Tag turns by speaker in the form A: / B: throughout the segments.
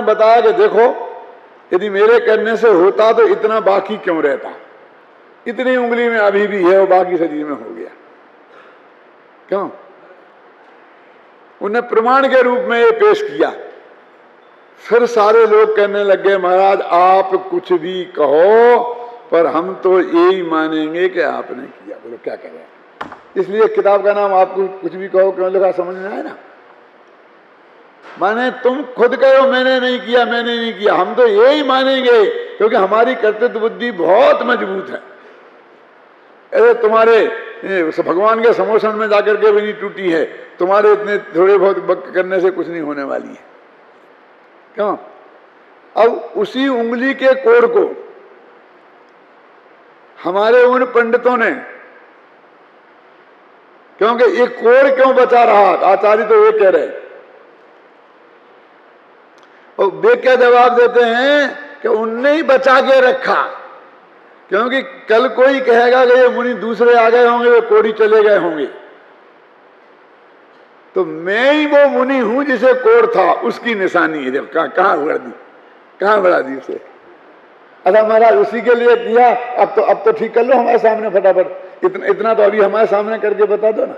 A: बताया कि देखो यदि मेरे करने से होता तो इतना बाकी क्यों रहता, इतनी उंगली में अभी भी है और बाकी शरीर में हो गया क्यों। उन्हें प्रमाण के रूप में ये पेश किया। फिर सारे लोग कहने लगे महाराज आप कुछ भी कहो पर हम तो यही मानेंगे कि आपने किया। बोलो क्या करें। इसलिए किताब का नाम आपको कुछ भी कहो क्यों लिखा समझ में आए ना। माने तुम खुद कहो मैंने नहीं किया, मैंने नहीं किया, हम तो यही मानेंगे क्योंकि हमारी कर्तव्य बुद्धि बहुत मजबूत है। अरे तुम्हारे भगवान के समोसन में जाकर के भी नहीं टूटी है, तुम्हारे इतने थोड़े बहुत वक्त करने से कुछ नहीं होने वाली है क्यों। अब उसी उंगली के कोड़ को हमारे उन पंडितों ने, क्योंकि ये कोड़ क्यों बचा रहा, आचार्य तो ये कह रहे और वे क्या जवाब देते हैं कि उनने ही बचा के रखा, क्योंकि कल कोई कहेगा कि ये मुनि दूसरे आ गए होंगे, वे कोड़ी चले गए होंगे, तो मैं ही वो मुनि हूं जिसे कोड़ था उसकी निशानी है। जब कहां बढ़ा दी, कहां बढ़ा दी उसे। अच्छा महाराज उसी के लिए किया, अब तो ठीक कर लो हमारे सामने फटाफट, इतना तो अभी हमारे सामने करके बता दो ना।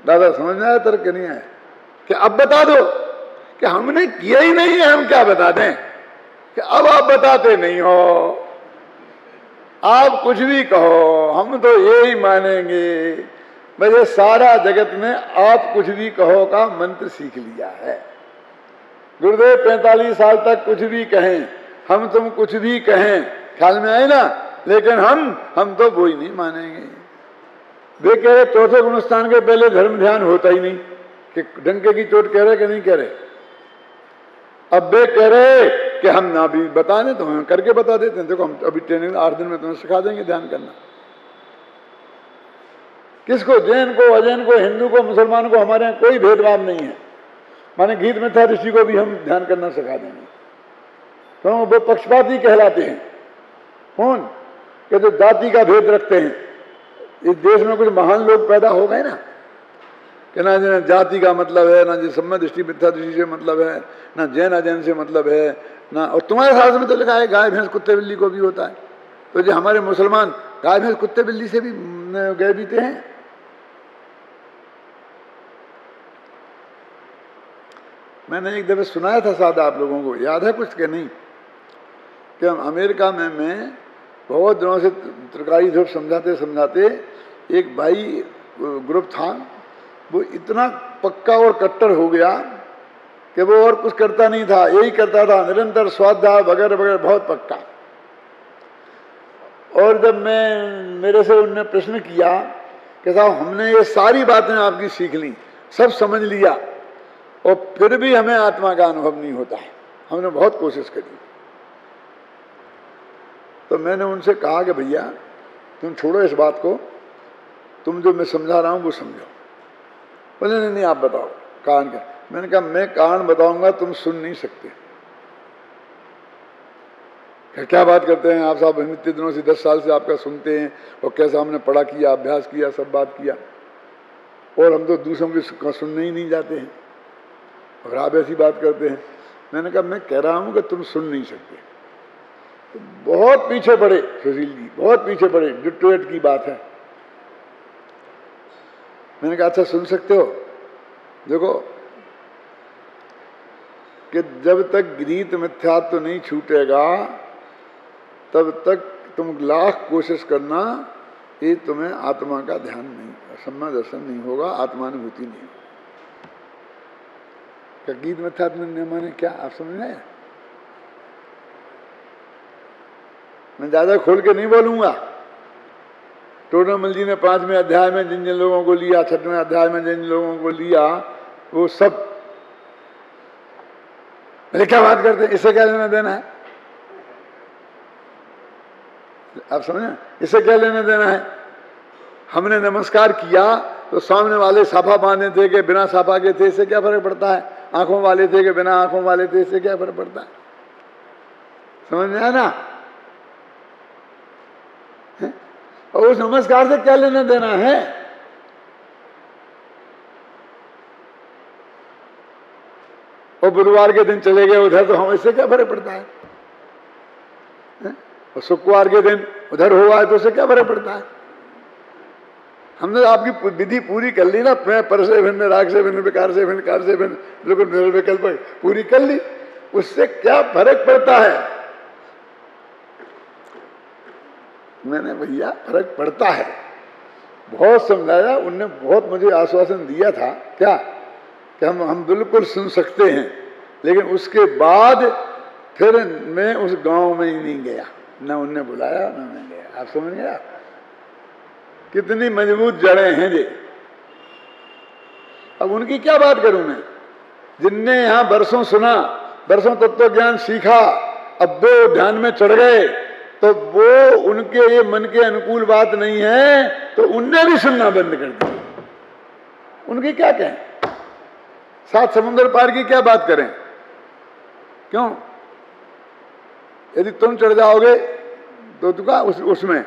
A: दादा समझ में आया तर्क नहीं आया कि अब बता दो कि हमने किया ही नहीं है, हम क्या बता दें कि अब आप बताते नहीं हो, आप कुछ भी कहो हम तो यही मानेंगे। मुझे सारा जगत में आप कुछ भी कहो का मंत्र सीख लिया है। गुरुदेव 45 साल तक कुछ भी कहें, हम तुम कुछ भी कहें, ख्याल में आए ना, लेकिन हम तो वो ही नहीं मानेंगे। वे कह रहे चौथे गुणस्थान के पहले धर्म ध्यान होता ही नहीं, कि डंके की चोट कह रहे कि नहीं कह रहे। अब वे कह रहे कि हम ना भी बता दें तो हम करके बता देते हैं। देखो हम अभी ट्रेनिंग 8 दिन में तुम्हें सिखा देंगे ध्यान करना। किसको, जैन को, अजैन को, हिंदू को, मुसलमान को, हमारे यहाँ कोई भेदभाव नहीं है। माने गीत मिथ्या ऋषि को भी हम ध्यान करना सिखा देंगे, तो वो पक्षपाती कहलाते हैं। कौन कि जो जाति का भेद रखते हैं। इस देश में कुछ महान लोग पैदा हो गए ना, कि ना जाति का मतलब है, ना सम्य दृष्टि मिथ्या दृष्टि से मतलब है, ना जैन अजैन से मतलब है ना। और तुम्हारे शास्त्र में तो लिखा है गाय भैंस कुत्ते बिल्ली को भी होता है, तो जो हमारे मुसलमान गाय भैंस कुत्ते बिल्ली से भी गए बीते हैं। मैंने एक दफे सुनाया था शायद आप लोगों को याद है कुछ के नहीं, कि हम अमेरिका में मैं बहुत दिनों से त्रिकाली धूप समझाते समझाते एक भाई ग्रुप था, वो इतना पक्का और कट्टर हो गया कि वो और कुछ करता नहीं था, यही करता था निरंतर स्वाध्याय वगैरह वगैरह, बहुत पक्का। और जब मेरे से उनने प्रश्न किया कि साहब हमने ये सारी बातें आपकी सीख ली, सब समझ लिया, और फिर भी हमें आत्मा का अनुभव नहीं होता है, हमने बहुत कोशिश करी। तो मैंने उनसे कहा कि भैया तुम छोड़ो इस बात को, तुम जो मैं समझा रहा हूं वो समझो। बोले नहीं आप बताओ कारण क्या। मैंने कहा मैं कारण बताऊंगा, तुम सुन नहीं सकते। क्या बात करते हैं आप साहब, हम इतने दिनों से 10 साल से आपका सुनते हैं, और कैसा हमने पढ़ा किया, अभ्यास किया, सब बात किया, और हम तो दूसरों की सुनने ही नहीं जाते हैं, और आप ऐसी बात करते हैं। मैंने कहा मैं कह रहा हूं कि तुम सुन नहीं सकते। तो बहुत पीछे पड़े सुशील जी, बहुत पीछे पड़े, डिट्रोइट की बात है। मैंने कहा अच्छा सुन सकते हो, देखो कि जब तक गीत मिथ्यात्व तो नहीं छूटेगा तब तक तुम लाख कोशिश करना, ये तुम्हें आत्मा का ध्यान नहीं, सम्मा दर्शन नहीं होगा, आत्मानुभूति नहीं होगी। क्या गीत मिथ्यात्व माने क्या, आप समझ रहे हैं? मैं ज्यादा खोल के नहीं बोलूंगा। टोडरमल जी ने 5वें अध्याय में जिन जिन लोगों को लिया, 6वें अध्याय में जिन लोगों को लिया, वो सब मेरे क्या बात करते हैं, इससे क्या लेना देना है? आप समझे, इससे क्या लेना देना है? हमने नमस्कार किया तो सामने वाले साफा बांधे थे कि बिना साफा के थे, इससे क्या फर्क पड़ता है? आंखों वाले थे कि बिना आंखों वाले थे, इससे क्या फर्क पड़ता है? समझ में आया ना? और उस नमस्कार से क्या लेना देना है? और बुधवार के दिन चले गए उधर, तो हम इससे क्या फर्क पड़ता है? और शुक्रवार के दिन उधर हुआ है तो उससे क्या फर्क पड़ता है? हमने आपकी विधि पूरी कर ली ना, पर से भिन्न, राग से भिन्न, विकार से भिन्न, कार से भिन्न, बिल्कुल निर्विकल्प पूरी कर ली, उससे क्या फर्क पड़ता है? मैंने भैया फर्क पड़ता है, बहुत समझाया उनने, बहुत मुझे आश्वासन दिया था क्या कि हम बिल्कुल सुन सकते हैं, लेकिन उसके बाद फिर मैं उस गांव में ही नहीं गया, ना उनने बुलाया ना मैं गया। आप समझ गया कितनी मजबूत जड़ें हैं ये। अब उनकी क्या बात करूं मैं, जिनने यहां बरसों सुना, बरसों तत्व ज्ञान सीखा, अब वो ध्यान में चढ़ गए, तो वो उनके ये मन के अनुकूल बात नहीं है, तो उनने भी सुनना बंद कर दिया। उनकी क्या कहें, सात समुद्र पार की क्या बात करें? क्यों? यदि तुम चढ़ जाओगे तो तुका उसमें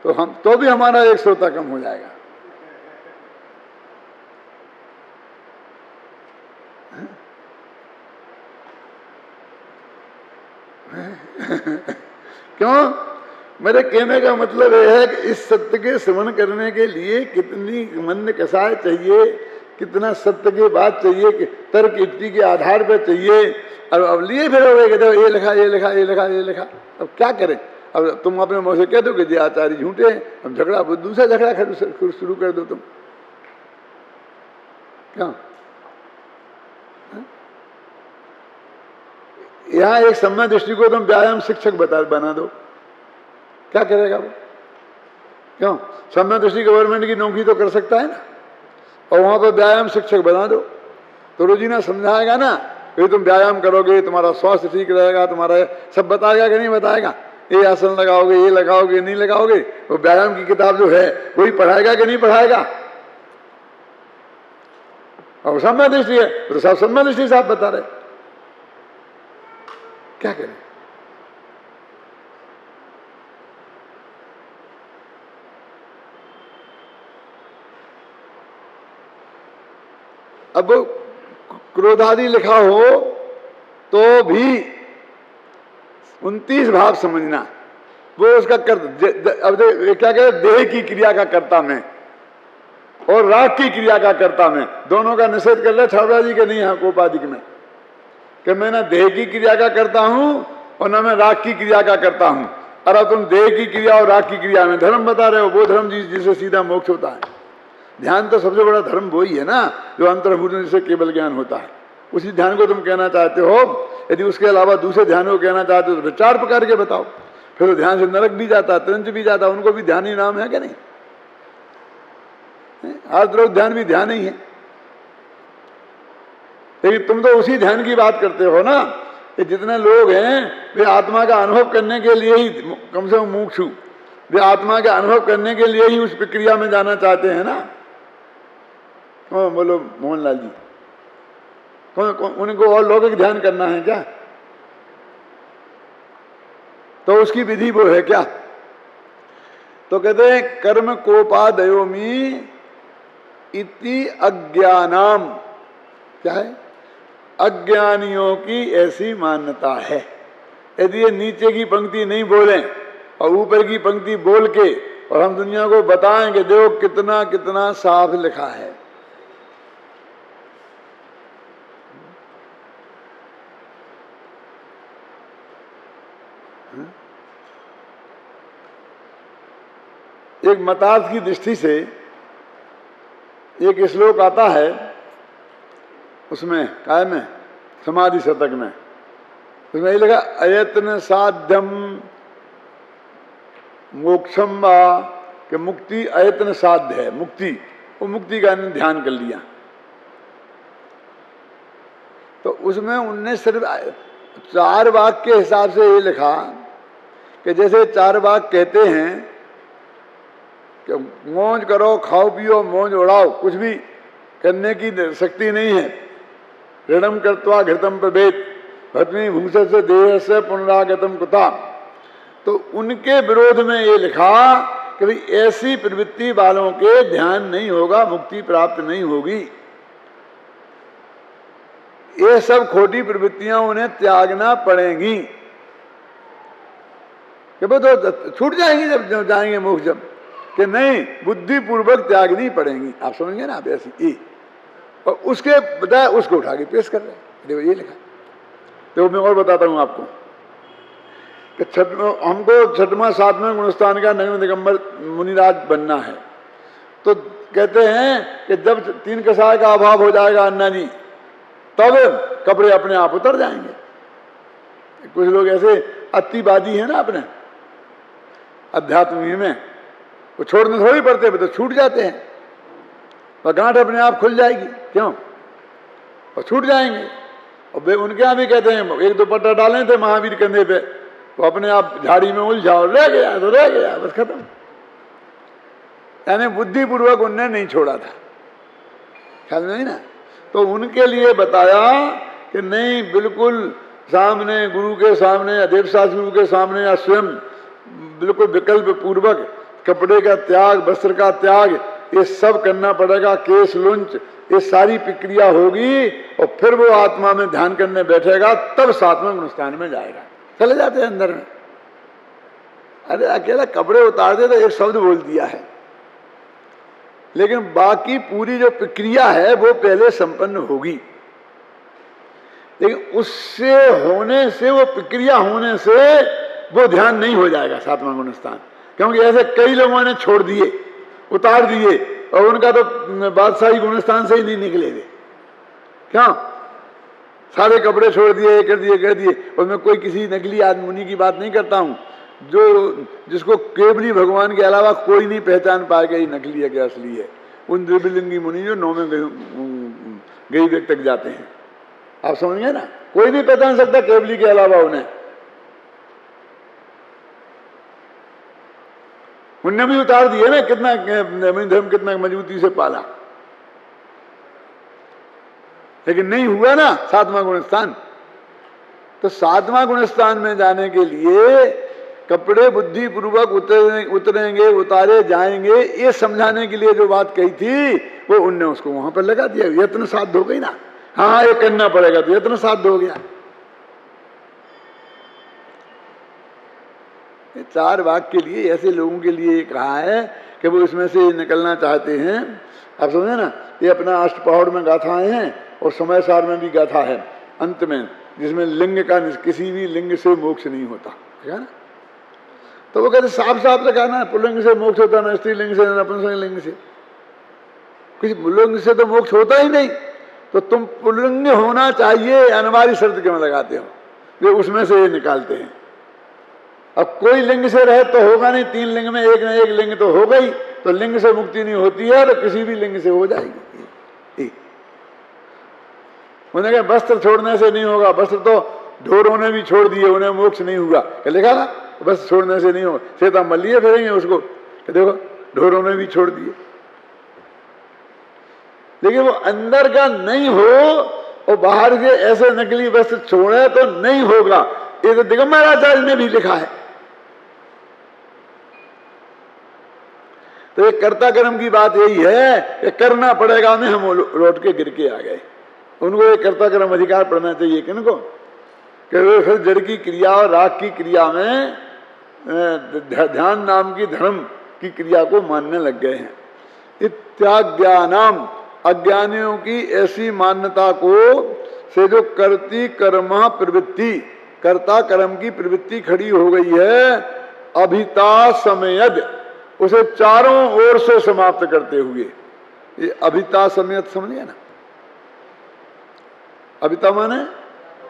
A: तो हम तो भी हमारा एक श्रोता कम हो जाएगा। क्यों? मेरे कहने का मतलब यह है कि इस सत्य के श्रवण करने के लिए कितनी मन कसाय चाहिए, कितना सत्य की बात चाहिए, कि तर्क युक्ति के आधार पर चाहिए। अब लिए फिरोगे कि देखो ये लिखा, ये लिखा, ये लिखा, ये लिखा, अब क्या करें? अब तुम अपने मुंह से कह दो कि जी आचार्य झूठे हैं, अब झगड़ा, दूसरा झगड़ा शुरू कर दो तुम। क्या यहाँ एक सम्य दृष्टि को तुम व्यायाम शिक्षक बना दो, क्या करेगा वो? क्यों? सम्य दृष्टि गवर्नमेंट की नौकरी तो कर सकता है ना, और वहां पर व्यायाम शिक्षक बना दो, तो रोजीना समझाएगा ना कि तुम व्यायाम करोगे तुम्हारा स्वास्थ्य ठीक रहेगा, तुम्हारा सब बताएगा कि नहीं बताएगा? ये आसन लगाओगे, ये लगाओगे, नहीं लगाओगे, वो व्यायाम की किताब जो है वही पढ़ाएगा कि नहीं पढ़ाएगा? और सम्य दृष्टि है तो सब सम्य दृष्टि से आप बता रहे, क्या करें? अब क्रोधादि लिखा हो तो भी 29 भाव समझना, वो उसका अब क्या कहते, देह की क्रिया का कर्ता में और राग की क्रिया का कर्ता में, दोनों का निषेध कर ले छावड़ा जी के नहीं है कोपादिक में, कि मैं ना देह की क्रिया का करता हूं और ना मैं राग की क्रिया का करता हूं। और अब तुम देह की क्रिया और राग की क्रिया में धर्म बता रहे हो, वो धर्म जिससे सीधा मोक्ष होता है। ध्यान तो सबसे बड़ा धर्म वही है ना, जो अंतर्भूत से केवल ज्ञान होता है, उसी ध्यान को तुम कहना चाहते हो। यदि उसके अलावा दूसरे ध्यान को कहना चाहते हो तो 4 प्रकार के बताओ, फिर वो ध्यान से नरक भी जाता, त्रंच भी जाता, उनको भी ध्यान ही नाम है क्या नहीं? आर्द्रोग ध्यान भी ध्यान ही है, लेकिन तुम तो उसी ध्यान की बात करते हो ना। कि जितने लोग हैं वे आत्मा का अनुभव करने के लिए ही, कम से कम मुमुक्षु, वे आत्मा का अनुभव करने के लिए ही उस प्रक्रिया में जाना चाहते हैं ना। बोलो मोहनलाल जी, उनको और लौकिक ध्यान करना है क्या? तो उसकी विधि वो है क्या? तो कहते हैं कर्म कोपादयोमी इति अज्ञानाम, क्या है? अज्ञानियों की ऐसी मान्यता है। यदि ये नीचे की पंक्ति नहीं बोलें और ऊपर की पंक्ति बोल के और हम दुनिया को बताएं कि देखो कितना कितना साफ लिखा है, एक मतार्थ की दृष्टि से एक श्लोक आता है, उसमें काय में समाधि शतक में, उसमें ये लिखा अयत्न साध्यम मोक्षम वा, कि मुक्ति अयत्न साध्य है, मुक्ति, वो मुक्ति का ध्यान कर लिया। तो उसमें उनने सिर्फ 4 वाक्य के हिसाब से ये लिखा कि जैसे 4 वाक्य कहते हैं कि मौज करो, खाओ पियो, मौज उड़ाओ, कुछ भी करने की शक्ति नहीं है। ऋणम कृत्वा घृतम प्रभेद भस्मी भूषण से देह से पुनरागतम कुता। तो उनके विरोध में ये लिखा कि भाई ऐसी प्रवृत्ति वालों के ध्यान नहीं होगा, मुक्ति प्राप्त नहीं होगी। ये सब खोटी प्रवृत्तियां उन्हें त्यागना पड़ेंगी। कि वो तो छूट जाएंगी जब जाएंगे मोक्ष, जब कि नहीं, बुद्धि पूर्वक त्यागनी पड़ेंगी। आप समझेंगे ना, आप ऐसी और उसके बजाय उसको उठा के पेश कर रहे हैं। देखो ये लिखा। देखो मैं और बताता हूं आपको कि हमको छठवां सातवां गुणस्थान का नवीन दिगंबर मुनिराज बनना है। तो कहते हैं कि जब 3 कषाय का अभाव हो जाएगा अन्ना जी, तब कपड़े अपने आप उतर जाएंगे। कुछ लोग ऐसे अतिवादी हैं ना अपने अध्यात्म में, वो छोड़ने थोड़ी पड़ते, तो छूट जाते हैं, और गांठ अपने आप खुल जाएगी। क्यों? और छूट जाएंगे। और वे उनके यहाँ भी कहते हैं, एक दुपट्टा डाले थे महावीर कंधे पे, तो अपने आप झाड़ी में उलझाओ, रह गया तो रह गया, बस खत्म। यानी बुद्धिपूर्वक उनने नहीं छोड़ा था, ख्याल नहीं ना। तो उनके लिए बताया कि नहीं, बिल्कुल सामने गुरु के सामने, देवशास्त्र गुरु के सामने या स्वयं बिल्कुल विकल्प पूर्वक कपड़े का त्याग, वस्त्र का त्याग, ये सब करना पड़ेगा। केश लुंच, ये सारी प्रक्रिया होगी और फिर वो आत्मा में ध्यान करने बैठेगा, तब 7वें गुणस्थान में जाएगा। चले जाते हैं अंदर में। अरे अकेला कपड़े उतार दे तो एक शब्द बोल दिया है, लेकिन बाकी पूरी जो प्रक्रिया है वो पहले संपन्न होगी। लेकिन उससे होने से, वो प्रक्रिया होने से वो ध्यान नहीं हो जाएगा 7वां गुणस्थान। क्योंकि ऐसे कई लोगों ने छोड़ दिए, उतार दिए, और उनका तो बादशाही गुणस्थान से ही नहीं निकले थे। क्या सारे कपड़े छोड़ दिए, कर दिए। और मैं कोई किसी नकली आदमी मुनि की बात नहीं करता हूं, जिसको केवली भगवान के अलावा कोई नहीं पहचान पाएगा ये नकली है क्या असली है। उन द्विलिंगी मुनि जो 9वें गई व्यक्त तक जाते हैं, आप समझ गए ना, कोई नहीं पहचान सकता केवली के अलावा उन्हें। उनने भी उतार दिए ना, कितना धर्म कितना मजबूती से पाला, लेकिन नहीं हुआ ना 7वां गुणस्थान। तो 7वां गुणस्थान में जाने के लिए कपड़े बुद्धि पूर्वक उतरेंगे, उतारे जाएंगे, ये समझाने के लिए जो बात कही थी वो उनने उसको वहां पर लगा दिया। यत्न साध्य हो गई ना, हाँ ये करना पड़ेगा, तो यत्न साध्य हो गया। ये 4 वाक्य के लिए ऐसे लोगों के लिए कहा है कि वो इसमें से निकलना चाहते हैं। आप समझे ना, ये अपना अष्टपहड़ में गाथाएं हैं और समय सार में भी गाथा है अंत में, जिसमें लिंग का किसी भी लिंग से मोक्ष नहीं होता है ना। तो वो कहते साफ साफ से कहना, पुल्लिंग से मोक्ष होता ना, स्त्रीलिंग से, नपुंसक लिंग से। किसी पुल्लिंग से तो मोक्ष होता ही नहीं, तो तुम पुल्लिंग होना चाहिए अनिवार्य शर्त क्यों लगाते हो? वे उसमें से ये निकालते हैं। अब कोई लिंग से रहे तो होगा नहीं, 3 लिंग में एक न एक लिंग तो हो गई, तो लिंग से मुक्ति नहीं होती है, तो किसी भी लिंग से हो जाएगी। उन्हें कहा वस्त्र छोड़ने से नहीं होगा, वस्त्र तो ढोरों ने भी छोड़ दिए, उन्हें मोक्ष नहीं हुआ। लिखा ना, बस छोड़ने से नहीं होगा। सीता मल्लिए फिरेंगे उसको, देखो ढोरों ने भी छोड़ दिए, लेकिन वो अंदर का नहीं हो और बाहर के ऐसे नकली वस्त्र छोड़े तो नहीं होगा। ये तो दिगंबर आचार्य ने भी लिखा है। तो ये कर्ता कर्म की बात यही है कि करना पड़ेगा में हम लौट के गिर के आ गए। उनको ये कर्ता कर्म अधिकार पढ़ना चाहिए किनको, कि वे फिर जड़ की क्रिया और राग की क्रिया में ध्यान नाम की धर्म की क्रिया को मानने लग गए हैं। इत्याज्ञानाम, अज्ञानियों की ऐसी मान्यता को से जो करती कर्म प्रवृत्ति, कर्ता कर्म की प्रवृत्ति खड़ी हो गई है, अभिता समयद, उसे चारों ओर से समाप्त करते हुए। ये अभिता समयद समझिए ना, अभिता माने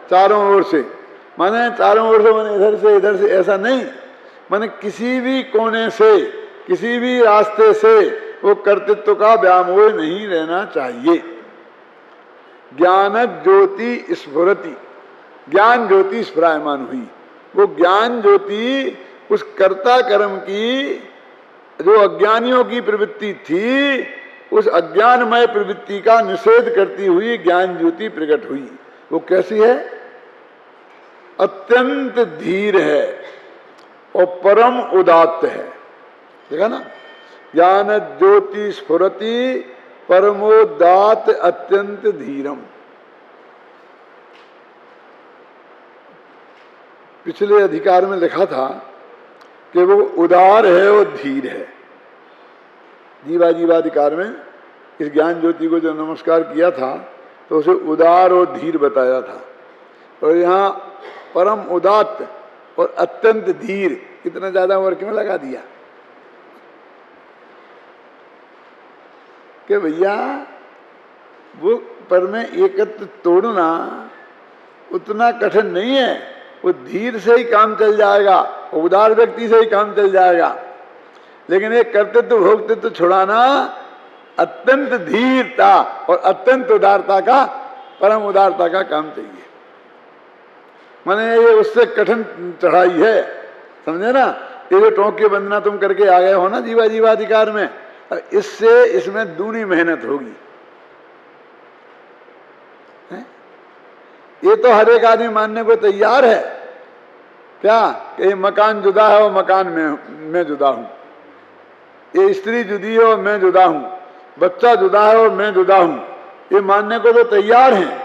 A: चारों ओर से, माने चारों ओर से माने इधर से ऐसा नहीं, माने किसी भी कोने से, किसी भी रास्ते से वो कर्तृत्व का व्यामोह नहीं रहना चाहिए। ज्ञान ज्योति स्फुरति, ज्ञान ज्योति स्फुरायमान हुई। वो ज्ञान ज्योति उस कर्ता कर्म की जो अज्ञानियों की प्रवृत्ति थी, उस अज्ञानमय प्रवृत्ति का निषेध करती हुई ज्ञान ज्योति प्रकट हुई। वो कैसी है? अत्यंत धीर है और परम उदात्त है। देखा ना, ज्ञान ज्योति स्फुरति परमोदात अत्यंत धीरम। पिछले अधिकार में लिखा था कि वो उदार है और धीर है। जीवा जीवाधिकार में इस ज्ञान ज्योति को जो नमस्कार किया था तो उसे उदार और धीर बताया था। और यहाँ परम उदात्त और अत्यंत धीर, इतना ज्यादा वर्ग क्यों लगा दिया? कि भैया वो पर में एकत्व तोड़ना उतना कठिन नहीं है, वो धीर से ही काम चल जाएगा, उदार व्यक्ति से ही काम चल जाएगा। लेकिन एक कर्तृत्व भोक्तृत्व छुड़ाना अत्यंत धीरता और अत्यंत उदारता का, परम उदारता का काम चाहिए। माने ये उससे कठिन चढ़ाई है, समझे ना? ये जो टोंके बंधना तुम करके आ गए हो ना जीवा जीवाधिकार में, इससे इसमें दूनी मेहनत होगी। ये तो हर एक आदमी मानने को तैयार है क्या कि ये मकान जुदा है और मकान में मैं जुदा हूं, ये स्त्री जुदी है और मैं जुदा हूं, बच्चा जुदा है और मैं जुदा हूं, ये मानने को तो तैयार हैं।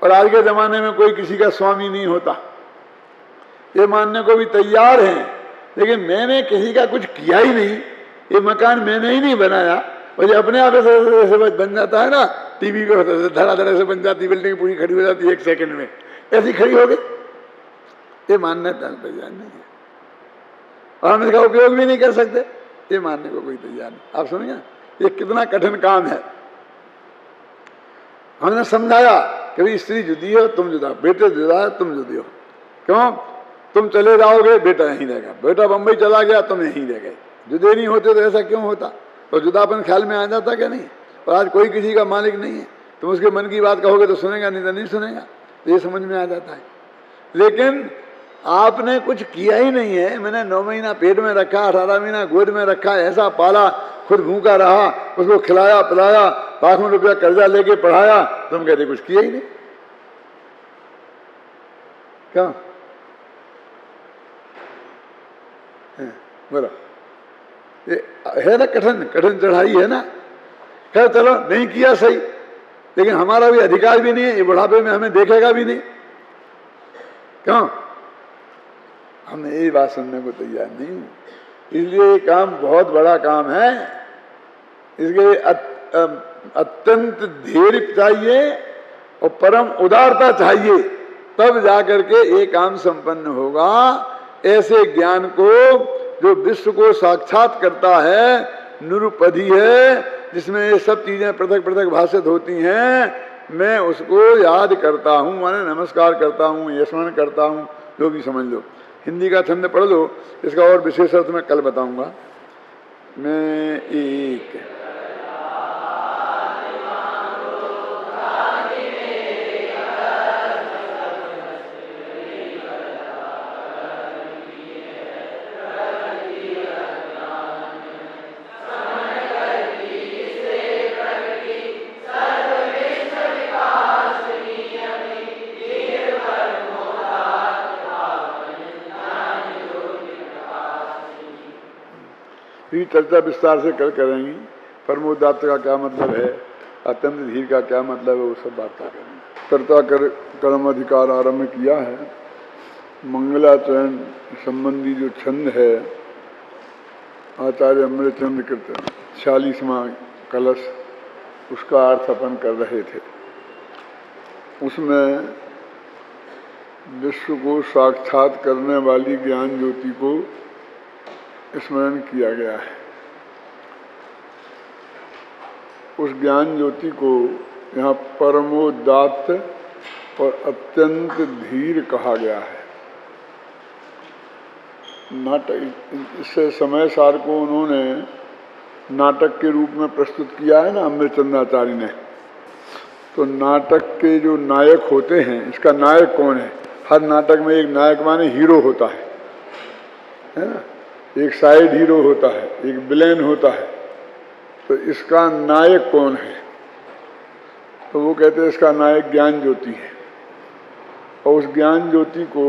A: और आज के जमाने में कोई किसी का स्वामी नहीं होता, ये मानने को भी तैयार हैं। लेकिन मैंने किसी का कुछ किया ही नहीं, ये मकान मैंने ही नहीं बनाया, और ये अपने आप ऐसे बन जाता है ना, टीवी पे धड़ाधड़ से बन जाती, बिल्डिंग पूरी खड़ी हो जाती है 1 सेकंड में, ऐसी खड़ी हो गई। ये मानने तैयार नहीं है और हम इसका उपयोग भी नहीं कर सकते, ये मानने को कोई तैयार नहीं। आप सुनिए ये कितना कठिन काम है। हमने समझाया कि भाई स्त्री जुदी हो, तुम जुदा, बेटे जुदा है, तुम जुदी हो। क्यों? तुम चले जाओगे, बेटा यहीं रहेगा, बेटा बंबई चला गया, तुम यहीं रह गए। जुदे नहीं होते तो ऐसा क्यों होता? तो जुदापन ख्याल में आ जाता क्या नहीं? और आज कोई किसी का मालिक नहीं है, तुम उसके मन की बात कहोगे तो सुनेगा, नहीं तो नहीं सुनेगा, तो ये समझ में आ जाता है। लेकिन आपने कुछ किया ही नहीं है। मैंने 9 महीना पेट में रखा, 18 महीना गोद में रखा, ऐसा पाला, खुद भूखा रहा, उसको खिलाया पिलाया, लाखों रुपया कर्जा लेके पढ़ाया, तुम कहते कुछ किया ही नहीं। क्या बोला? ये है ना कठिन कठिन चढ़ाई है ना। खैर चलो, नहीं किया सही, लेकिन हमारा भी अधिकार भी नहीं है, ये बुढ़ापे में हमें देखेगा भी नहीं। क्यों? हम यही बात सुनने को तैयार नहीं। इसलिए ये काम बहुत बड़ा काम है, इसके अत्यंत धैर्य चाहिए और परम उदारता चाहिए, तब जाकर के ये काम संपन्न होगा। ऐसे ज्ञान को जो विश्व को साक्षात करता है, निरुपधि है, जिसमें ये सब चीजें पृथक पृथक भाषित होती हैं, मैं उसको याद करता हूँ, माने नमस्कार करता हूँ, ये स्मरण करता हूँ, जो भी समझ लो। हिंदी का छंद पढ़ लो, इसका और विशेष अर्थ मैं कल बताऊंगा। मैं एक चर्चा विस्तार से कल करेंगी। परमोदात्त का क्या मतलब है, अत्यंत धीर का क्या मतलब है, वो सब बात करेंगे। कर्ता कर कर्म अधिकार आरंभ किया है। मंगलाचरण संबंधी जो छंद है आचार्य अमृतचंद्र कृत 46वां कलश, उसका अर्थ अपन कर रहे थे। उसमें विश्व को साक्षात करने वाली ज्ञान ज्योति को स्मरण किया गया है। उस ज्ञान ज्योति को यहाँ परमोदात्त और अत्यंत धीर कहा गया है। नाटक, इससे समय सार को उन्होंने नाटक के रूप में प्रस्तुत किया है ना अमृतचंद्राचार्य ने। तो नाटक के जो नायक होते हैं, इसका नायक कौन है? हर नाटक में एक नायक माने हीरो होता है ना, एक साइड हीरो होता है, एक विलेन होता है। तो इसका नायक कौन है? तो वो कहते हैं इसका नायक ज्ञान ज्योति है। और उस ज्ञान ज्योति को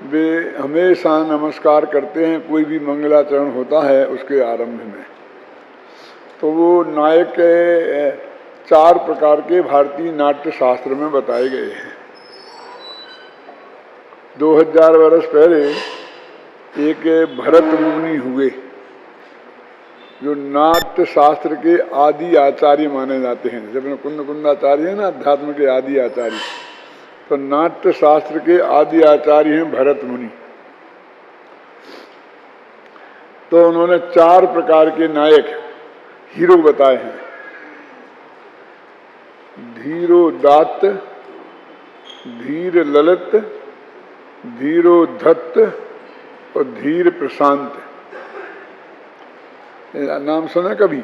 A: वे हमेशा नमस्कार करते हैं, कोई भी मंगलाचरण होता है उसके आरंभ में। तो वो नायक 4 प्रकार के भारतीय नाट्य शास्त्र में बताए गए हैं। 2000 वर्ष पहले एक भरत मुनि हुए जो नाट्य शास्त्र के आदि आचार्य माने जाते हैं। जब कुंदाचार्य है ना अध्यात्म के आदि आचार्य, तो नाट्य शास्त्र के आदि आचार्य हैं भरत मुनि। तो उन्होंने 4 प्रकार के नायक हीरो बताए हैं। धीरोदात्त, धीर ललित, धीरोधत्त और धीर प्रशांत। नाम सुना कभी?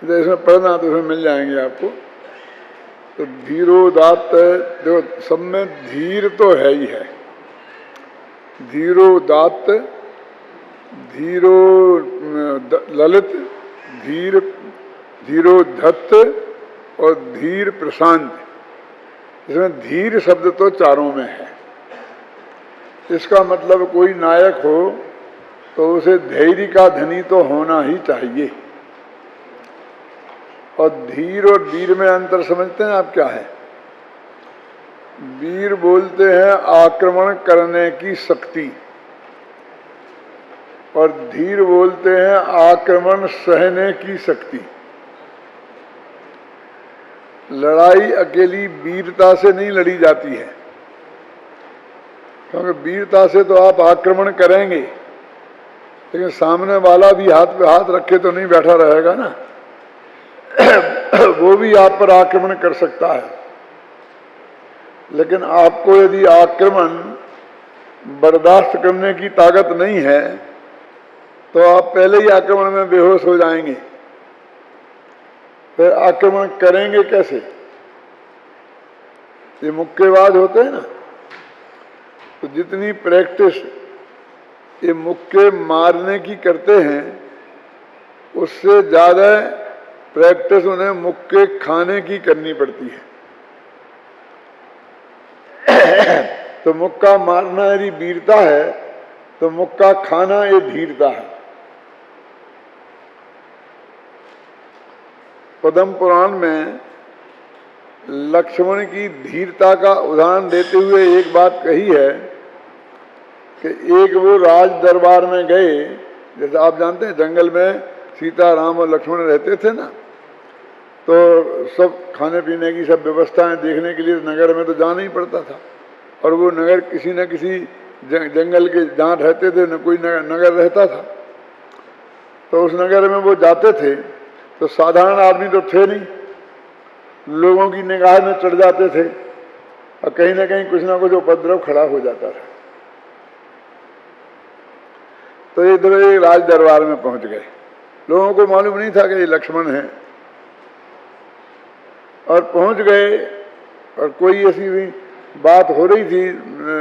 A: तो इसमें पढ़ना तो इसमें मिल जाएंगे आपको। तो धीरोदात्त, जो सब में धीर तो है ही है। धीरोदात्त, धीरो ललित, धीरोधत्त और धीर प्रशांत। इसमें धीर शब्द तो चारों में है। इसका मतलब कोई नायक हो तो उसे धैर्य का धनी तो होना ही चाहिए। और धीर और वीर में अंतर समझते हैं आप क्या है? वीर बोलते हैं आक्रमण करने की शक्ति, और धीर बोलते हैं आक्रमण सहने की शक्ति। लड़ाई अकेली वीरता से नहीं लड़ी जाती है, क्योंकि वीरता से तो आप आक्रमण करेंगे, लेकिन सामने वाला भी हाथ पे हाथ रखे तो नहीं बैठा रहेगा ना। वो भी आप पर आक्रमण कर सकता है। लेकिन आपको यदि आक्रमण बर्दाश्त करने की ताकत नहीं है तो आप पहले ही आक्रमण में बेहोश हो जाएंगे। फिर आक्रमण करेंगे कैसे? ये मुक्केबाज होते हैं ना, तो जितनी प्रैक्टिस ये मुक्के मारने की करते हैं उससे ज्यादा प्रैक्टिस उन्हें मुक्के खाने की करनी पड़ती है। तो मुक्का मारना यदि वीरता है तो मुक्का खाना ये धीरता है। पद्म पुराण में लक्ष्मण की धीरता का उदाहरण देते हुए एक बात कही है कि एक वो राज दरबार में गए। जैसे आप जानते हैं जंगल में सीता राम और लक्ष्मण रहते थे ना, तो सब खाने पीने की सब व्यवस्थाएं देखने के लिए नगर में तो जाना ही पड़ता था। और वो नगर किसी न किसी जंगल के जहाँ रहते थे न कोई नगर रहता था, तो उस नगर में वो जाते थे तो साधारण आदमी तो थे नहीं, लोगों की निगाह में चढ़ जाते थे और कहीं ना कहीं कुछ ना कुछ उपद्रव खड़ा हो जाता था। तो ये इधर राज दरबार में पहुंच गए। लोगों को मालूम नहीं था कि ये लक्ष्मण है, और पहुंच गए। और कोई ऐसी भी बात हो रही थी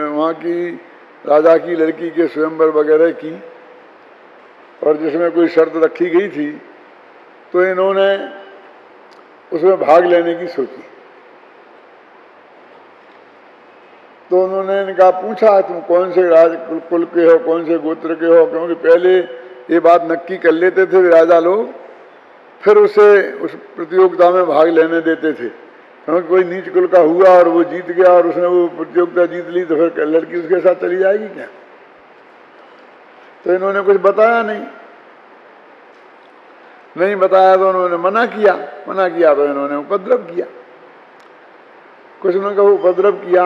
A: वहाँ की राजा की लड़की के स्वयंवर वगैरह की, और जिसमें कोई शर्त रखी गई थी, तो इन्होंने उसमें भाग लेने की सोची। तो उन्होंने इनका पूछा तुम कौन से राज कुल के हो, कौन से गोत्र के हो, क्योंकि पहले ये बात नक्की कर लेते थे राजा लोग, फिर उसे उस प्रतियोगिता में भाग लेने देते थे। क्योंकि कोई नीच कुल का हुआ और वो जीत गया और उसने वो प्रतियोगिता जीत ली तो फिर लड़की उसके साथ चली जाएगी क्या? तो इन्होंने कुछ बताया नहीं बताया तो उन्होंने मना किया तो इन्होंने उपद्रव किया। कुछ उन्होंने कहा उपद्रव किया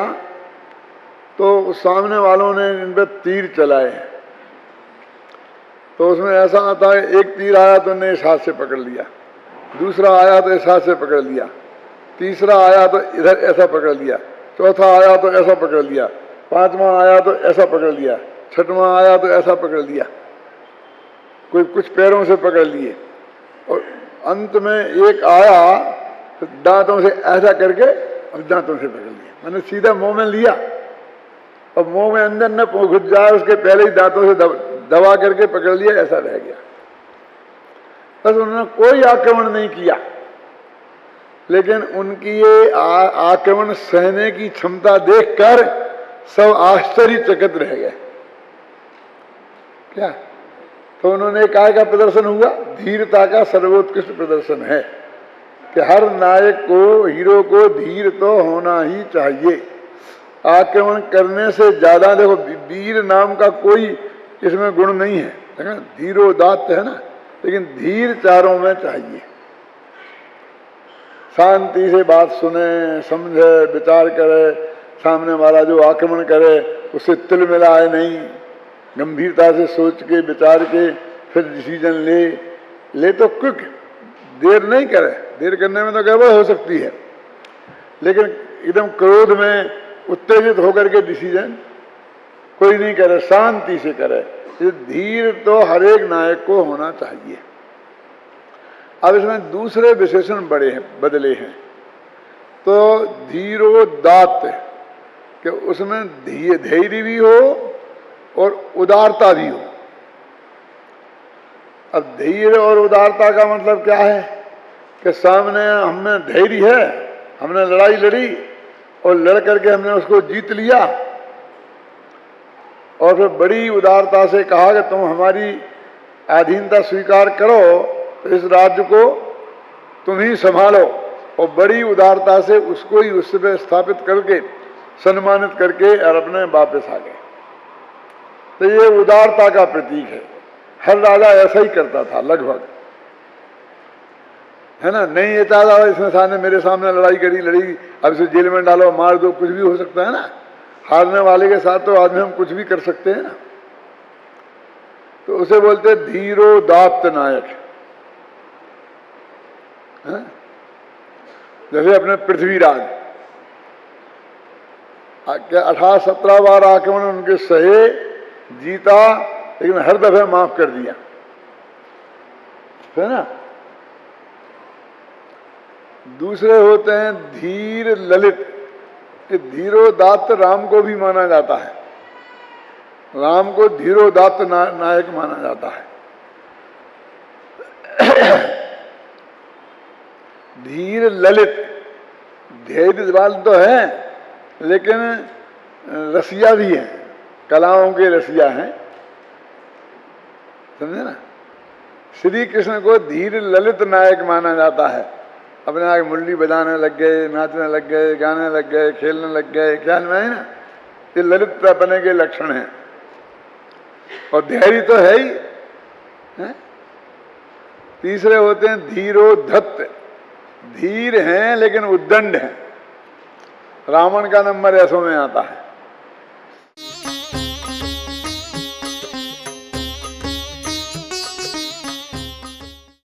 A: तो सामने वालों ने इन पर तीर चलाए। तो उसमें ऐसा आता है, एक तीर आया तो इन्हें इस हाथ से पकड़ लिया, दूसरा आया तो इस हाथ से पकड़ लिया, तीसरा आया तो इधर ऐसा पकड़ लिया, चौथा आया तो ऐसा पकड़ लिया, पांचवा आया तो ऐसा पकड़ लिया, छठवां आया तो ऐसा पकड़ लिया, कोई कुछ पैरों से पकड़ लिए, और अंत में एक आया तो दांतों से ऐसा करके और दांतों से पकड़ लिया। मैंने सीधा मुंह में लिया और मुंह में अंदर न घुस जाए उसके पहले ही दांतों से दबा करके पकड़ लिया, ऐसा रह गया। बस उन्होंने कोई आक्रमण नहीं किया, लेकिन उनकी ये आक्रमण सहने की क्षमता देखकर सब आश्चर्यचकित रह गए। क्या? तो उन्होंने काय का प्रदर्शन हुआ? धीरता का सर्वोत्कृष्ट प्रदर्शन है कि हर नायक को, हीरो को धीर तो होना ही चाहिए। आक्रमण करने से ज्यादा, देखो वीर नाम का कोई इसमें गुण नहीं है, देखा धीरोदात्त है ना, लेकिन धीर चारों में चाहिए। शांति से बात सुने, समझे, विचार करे, सामने वाला जो आक्रमण करे उससे तिल मिलाए नहीं, गंभीरता से सोच के विचार के फिर डिसीजन ले तो क्विक, देर नहीं करे। देर करने में तो गड़बड़ हो सकती है, लेकिन एकदम क्रोध में उत्तेजित होकर के डिसीजन कोई नहीं करे, शांति से करे। ये धीर तो हर एक नायक को होना चाहिए। अब इसमें दूसरे विशेषण बदले हैं, तो धीरोदात्त कि उसमें धैर्य भी हो और उदारता भी हो। अब धैर्य और उदारता का मतलब क्या है कि सामने हमें धैर्य है, हमने लड़ाई लड़ी और लड़ करके हमने उसको जीत लिया, और फिर बड़ी उदारता से कहा कि तुम हमारी अधीनता स्वीकार करो, तो इस राज्य को तुम ही संभालो, और बड़ी उदारता से उसको ही उस पर स्थापित करके सम्मानित करके और अपने वापस आ गए। तो ये उदारता का प्रतीक है। हर राजा ऐसा ही करता था लगभग, है ना। नहीं ये चाहता इसने सामने मेरे सामने लड़ाई करी, लड़ी, अब इसे जेल में डालो, मार दो, कुछ भी हो सकता है ना। हारने वाले के साथ तो आदमी हम कुछ भी कर सकते हैं ना। तो उसे बोलते धीरोदात्त नायक, है? जैसे अपने पृथ्वीराज 18-17 बार आक्रमण उनके सहे, जीता, लेकिन हर दफे माफ कर दिया, है ना। दूसरे होते हैं धीर ललित। धीरोदात्त राम को भी माना जाता है, राम को धीरोदात्त नायक माना जाता है। धीर ललित, धैर्यवान तो है लेकिन रसिया भी है, कलाओं के रसिया हैं, समझे ना। श्री कृष्ण को धीर ललित नायक माना जाता है। अपने आगे मुरली बजाने लग गए, नाचने लग गए, गाने लग गए, खेलने लग गए, ख्याल में है ना। ये ललित अपने के लक्षण हैं। और धैर्य तो है ही, है? तीसरे होते हैं धीरोधत्त। धीर हैं लेकिन उद्दंड हैं। रावण का नंबर ऐसों में आता है।